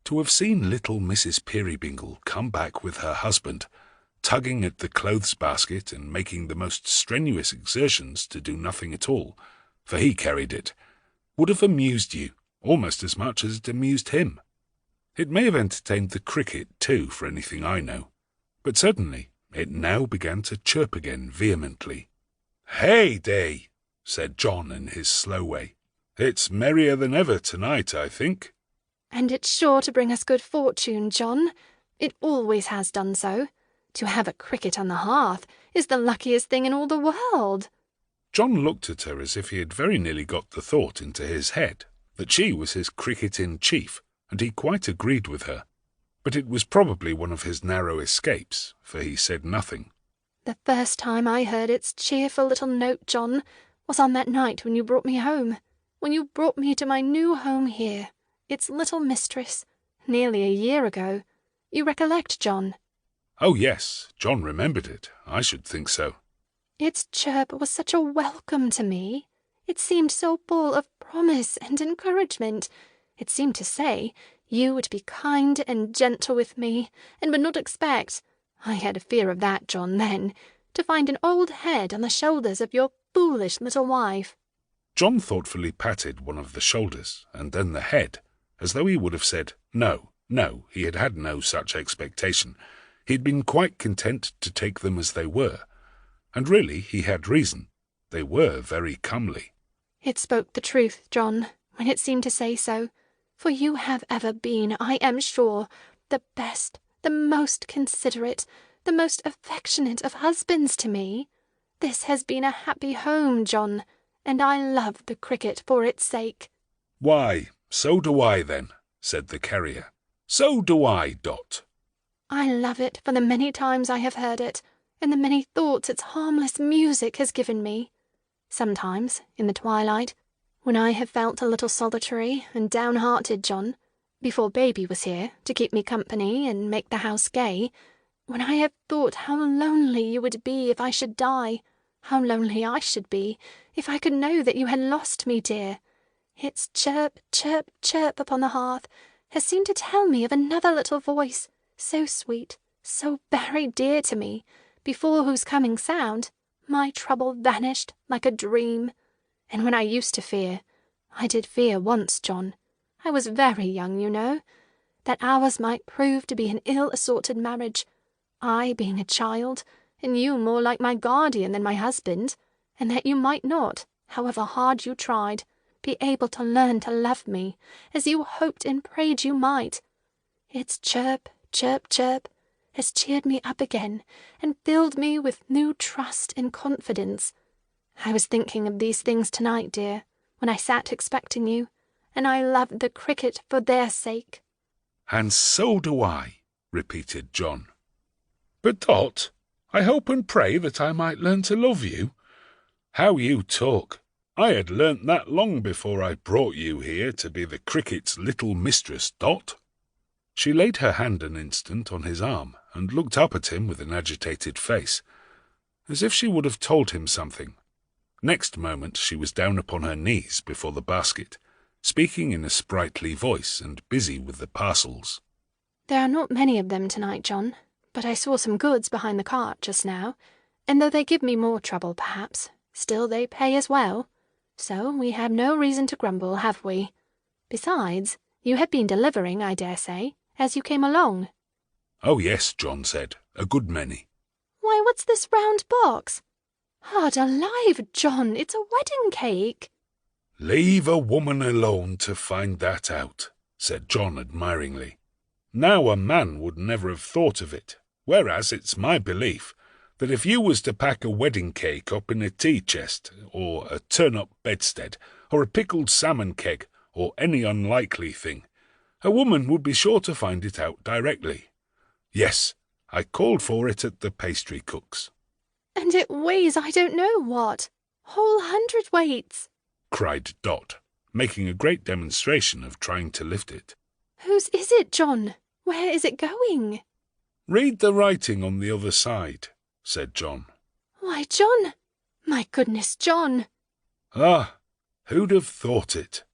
To have seen little Mrs. Peerybingle come back with her husband, tugging at the clothes basket and making the most strenuous exertions to do nothing at all, for he carried it, would have amused you almost as much as it amused him. It may have entertained the cricket too, for anything I know, but certainly it now began to chirp again vehemently. "Hey day," said John in his slow way. "It's merrier than ever tonight, I think." "And it's sure to bring us good fortune, John. It always has done so. To have a cricket on the hearth is the luckiest thing in all the world." John looked at her as if he had very nearly got the thought into his head that she was his cricket-in-chief, and he quite agreed with her. But it was probably one of his narrow escapes, for he said nothing. "The first time I heard its cheerful little note, John, was on that night when you brought me home, when you brought me to my new home here, its little mistress, nearly a year ago. You recollect, John?" Oh yes, John remembered it. I should think so. "Its chirp was such a welcome to me. It seemed so full of promise and encouragement. It seemed to say you would be kind and gentle with me, and would not expect, I had a fear of that, John, then, to find an old head on the shoulders of your foolish little wife." John thoughtfully patted one of the shoulders, and then the head, as though he would have said, no, he had had no such expectation. He had been quite content to take them as they were, and really he had reason. They were very comely. "It spoke the truth, John, when it seemed to say so, for you have ever been, I am sure, the best, the most considerate, the most affectionate of husbands to me. This has been a happy home, John, and I love the cricket for its sake." "Why, so do I then," said the carrier. "So do I, Dot." "I love it for the many times I have heard it, and the many thoughts its harmless music has given me. Sometimes, in the twilight, when I have felt a little solitary and downhearted, John, before baby was here to keep me company and make the house gay, when I have thought how lonely you would be if I should die, how lonely I should be if I could know that you had lost me, dear, its chirp, chirp, chirp upon the hearth has seemed to tell me of another little voice, so sweet, so very dear to me, before whose coming sound my trouble vanished like a dream. And when I used to fear, I did fear once, John, I was very young, you know, that ours might prove to be an ill-assorted marriage, I being a child, and you more like my guardian than my husband, and that you might not, however hard you tried, be able to learn to love me, as you hoped and prayed you might. Its chirp, chirp, chirp has cheered me up again, and filled me with new trust and confidence. I was thinking of these things tonight, dear, when I sat expecting you, and I loved the cricket for their sake." "And so do I," repeated John. "But, Dot, I hope and pray that I might learn to love you. How you talk! I had learnt that long before I brought you here to be the cricket's little mistress, Dot." She laid her hand an instant on his arm, and looked up at him with an agitated face, as if she would have told him something. Next moment she was down upon her knees before the basket, speaking in a sprightly voice and busy with the parcels. "There are not many of them tonight, John, but I saw some goods behind the cart just now, and though they give me more trouble, perhaps, still they pay as well. So we have no reason to grumble, have we? Besides, you have been delivering, I dare say, as you came along." "Oh yes," John said, "a good many." "Why, what's this round box? Heart alive, John, it's a wedding cake." "Leave a woman alone to find that out," said John admiringly. "Now a man would never have thought of it, whereas it's my belief that if you was to pack a wedding cake up in a tea chest, or a turn-up bedstead, or a pickled salmon keg, or any unlikely thing, a woman would be sure to find it out directly. Yes, I called for it at the pastry cook's." "And it weighs I don't know what, whole hundredweights," cried Dot, making a great demonstration of trying to lift it. "Whose is it, John? Where is it going?" "Read the writing on the other side," said John. "Why, John! My goodness, John!" "Ah, who'd have thought it?"